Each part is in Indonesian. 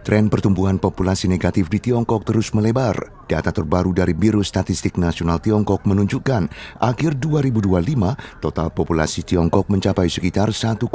Tren pertumbuhan populasi negatif di Tiongkok terus melebar. Data terbaru dari Biro Statistik Nasional Tiongkok menunjukkan akhir 2025 total populasi Tiongkok mencapai sekitar 1,405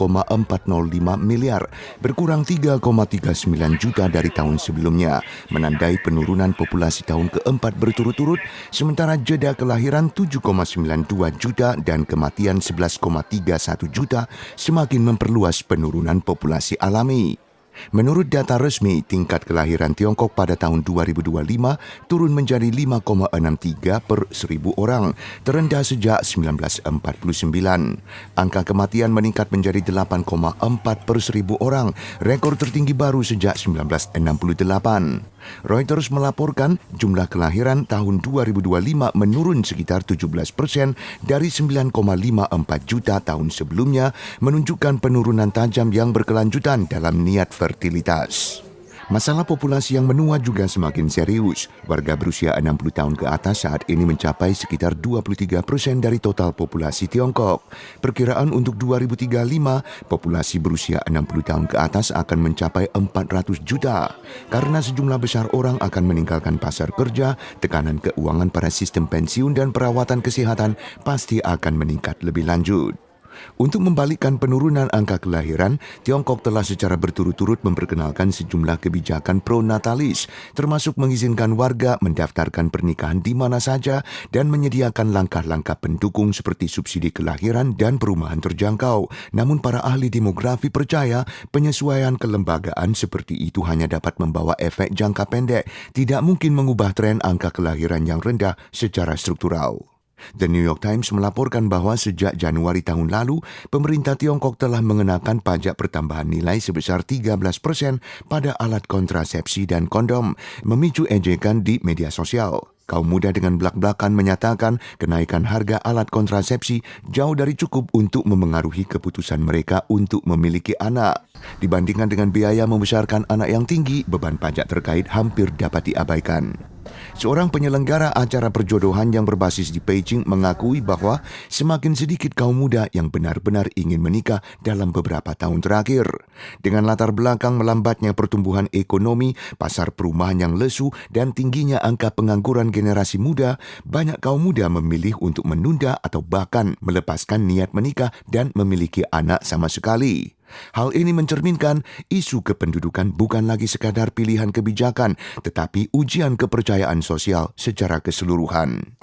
miliar, berkurang 3,39 juta dari tahun sebelumnya, menandai penurunan populasi tahun keempat berturut-turut, sementara jeda kelahiran 7,92 juta dan kematian 11,31 juta semakin memperluas penurunan populasi alami. Menurut data resmi, tingkat kelahiran Tiongkok pada tahun 2025 turun menjadi 5,63 per 1.000 orang, terendah sejak 1949. Angka kematian meningkat menjadi 8,4 per 1.000 orang, rekor tertinggi baru sejak 1968. Reuters melaporkan jumlah kelahiran tahun 2025 menurun sekitar 17% dari 9,54 juta tahun sebelumnya, menunjukkan penurunan tajam yang berkelanjutan dalam niat fertilitas. Masalah populasi yang menua juga semakin serius. Warga berusia 60 tahun ke atas saat ini mencapai sekitar 23% dari total populasi Tiongkok. Perkiraan untuk 2035, populasi berusia 60 tahun ke atas akan mencapai 400 juta. Karena sejumlah besar orang akan meninggalkan pasar kerja, tekanan keuangan pada sistem pensiun dan perawatan kesehatan pasti akan meningkat lebih lanjut. Untuk membalikkan penurunan angka kelahiran, Tiongkok telah secara berturut-turut memperkenalkan sejumlah kebijakan pro-natalis, termasuk mengizinkan warga mendaftarkan pernikahan di mana saja dan menyediakan langkah-langkah pendukung seperti subsidi kelahiran dan perumahan terjangkau. Namun para ahli demografi percaya penyesuaian kelembagaan seperti itu hanya dapat membawa efek jangka pendek, tidak mungkin mengubah tren angka kelahiran yang rendah secara struktural. The New York Times melaporkan bahwa sejak Januari tahun lalu, pemerintah Tiongkok telah mengenakan pajak pertambahan nilai sebesar 13% pada alat kontrasepsi dan kondom, memicu ejekan di media sosial. Kaum muda dengan belak-belakan menyatakan kenaikan harga alat kontrasepsi jauh dari cukup untuk memengaruhi keputusan mereka untuk memiliki anak. Dibandingkan dengan biaya membesarkan anak yang tinggi, beban pajak terkait hampir dapat diabaikan. Seorang penyelenggara acara perjodohan yang berbasis di Beijing mengakui bahwa semakin sedikit kaum muda yang benar-benar ingin menikah dalam beberapa tahun terakhir. Dengan latar belakang melambatnya pertumbuhan ekonomi, pasar perumahan yang lesu, dan tingginya angka pengangguran generasi muda, banyak kaum muda memilih untuk menunda atau bahkan melepaskan niat menikah dan memiliki anak sama sekali. Hal ini mencerminkan isu kependudukan bukan lagi sekadar pilihan kebijakan, tetapi ujian kepercayaan sosial secara keseluruhan.